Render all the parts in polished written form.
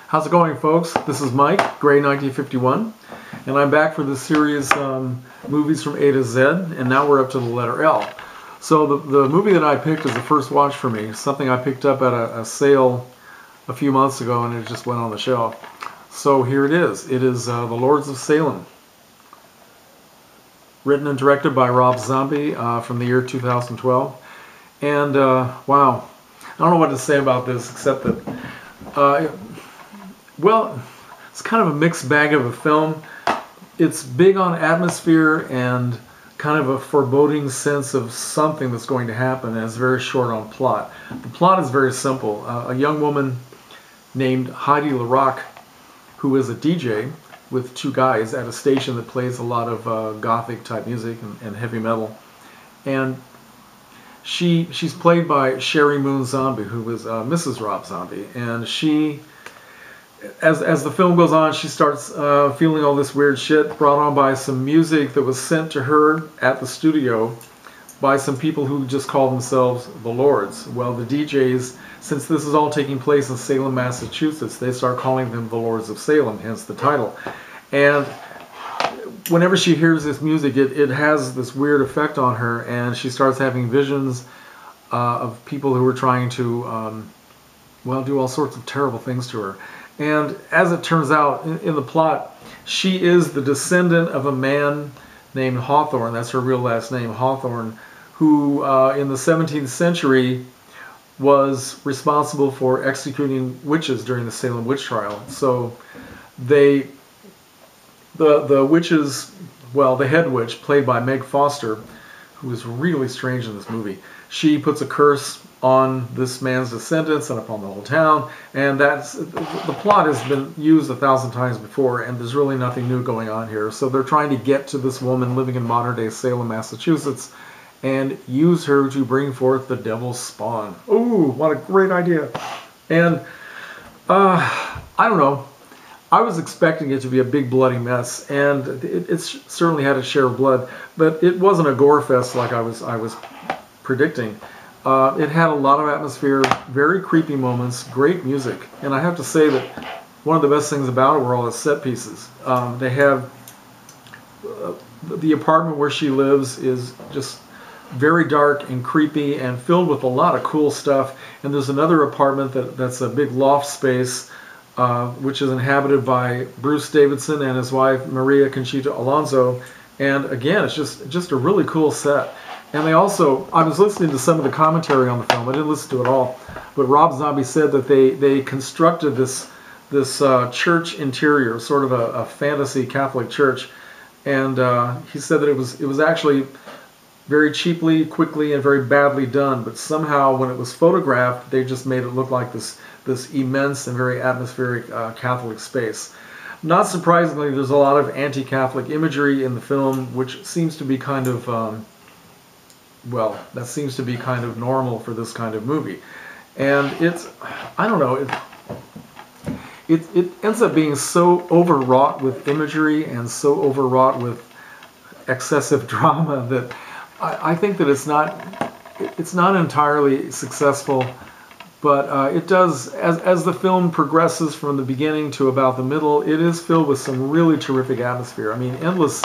How's it going, folks? This is Mike, Gray 1951, and I'm back for this series movies from A to Z, and now we're up to the letter L. So the movie that I picked is the first watch for me, something I picked up at a sale a few months ago, and it just went on the shelf. So here it is. It is The Lords of Salem, written and directed by Rob Zombie from the year 2012. And wow, I don't know what to say about this except that well, it's kind of a mixed bag of a film. It's big on atmosphere and kind of a foreboding sense of something that's going to happen, and it's very short on plot. The plot is very simple. A young woman named Heidi LaRock, who is a DJ with two guys at a station that plays a lot of gothic type music and heavy metal, and she's played by Sherry Moon Zombie, who is Mrs. Rob Zombie, and she, as the film goes on, she starts feeling all this weird shit brought on by some music that was sent to her at the studio by some people who just call themselves the Lords. Well, the DJs, since this is all taking place in Salem, Massachusetts, they start calling them the Lords of Salem, hence the title. And whenever she hears this music, it has this weird effect on her, and she starts having visions of people who are trying to, well, do all sorts of terrible things to her. And as it turns out, in the plot, she is the descendant of a man named Hawthorne, that's her real last name, Hawthorne, who in the 17th century was responsible for executing witches during the Salem witch trial. So the witches, well, the head witch, played by Meg Foster, who is really strange in this movie, she puts a curse on this man's descendants and upon the whole town, and that's the plot has been used 1,000 times before, and there's really nothing new going on here. So they're trying to get to this woman living in modern-day Salem, Massachusetts, and use her to bring forth the devil's spawn. Ooh, what a great idea! And I don't know, I was expecting it to be a big bloody mess, and it certainly had a share of blood, but it wasn't a gore fest like I was predicting. It had a lot of atmosphere, very creepy moments, great music, and I have to say that one of the best things about it were all the set pieces. They have the apartment where she lives is just very dark and creepy and filled with a lot of cool stuff, and there's another apartment that's a big loft space which is inhabited by Bruce Davidson and his wife Maria Conchita Alonso, and again, it's just a really cool set. And they also, I was listening to some of the commentary on the film, I didn't listen to it all, but Rob Zombie said that they constructed this church interior, sort of a fantasy Catholic church, and he said that it was actually very cheaply, quickly, and very badly done, but somehow when it was photographed, they just made it look like this immense and very atmospheric Catholic space. Not surprisingly, there's a lot of anti-Catholic imagery in the film, which seems to be kind of well, that seems to be kind of normal for this kind of movie. And it's, I don't know, it ends up being so overwrought with imagery and so overwrought with excessive drama that I think that it's not entirely successful, but it does, as the film progresses from the beginning to about the middle, it is filled with some really terrific atmosphere. I mean, endless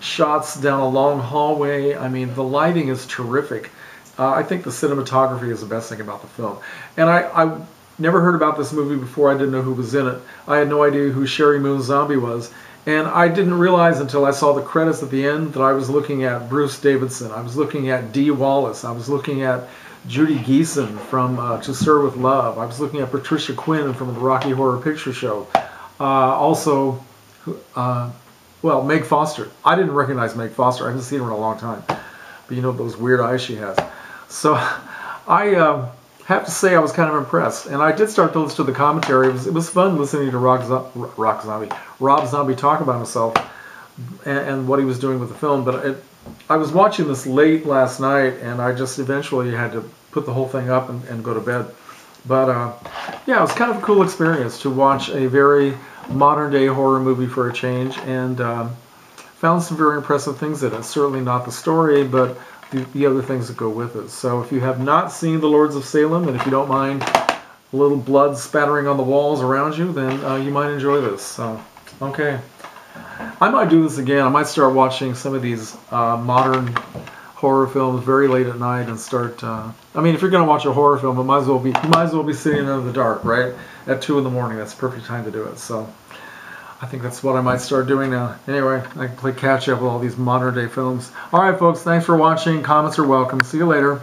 shots down a long hallway. I mean, the lighting is terrific. I think the cinematography is the best thing about the film. And I never heard about this movie before. I didn't know who was in it. I had no idea who Sherry Moon Zombie was. And I didn't realize until I saw the credits at the end that I was looking at Bruce Davidson. I was looking at Dee Wallace. I was looking at Judy Geeson from To Sir With Love. I was looking at Patricia Quinn from the Rocky Horror Picture Show. Also, well, Meg Foster. I didn't recognize Meg Foster. I haven't seen her in a long time. But you know those weird eyes she has. So I have to say I was kind of impressed. And I did start to listen to the commentary. It was fun listening to Rob Zombie talk about himself and what he was doing with the film. But I was watching this late last night, and I just eventually had to put the whole thing up and go to bed. But yeah, it was kind of a cool experience to watch a very modern-day horror movie for a change, and found some very impressive things in it. Certainly not the story, but the other things that go with it. So if you have not seen The Lords of Salem, and if you don't mind a little blood spattering on the walls around you, then you might enjoy this. So, okay. I might do this again. I might start watching some of these modern horror films very late at night and start. I mean, if you're going to watch a horror film, you might as well be sitting in the dark, right? At 2 in the morning. That's the perfect time to do it. So, I think that's what I might start doing now. Anyway, I can play catch up with all these modern day films. All right, folks. Thanks for watching. Comments are welcome. See you later.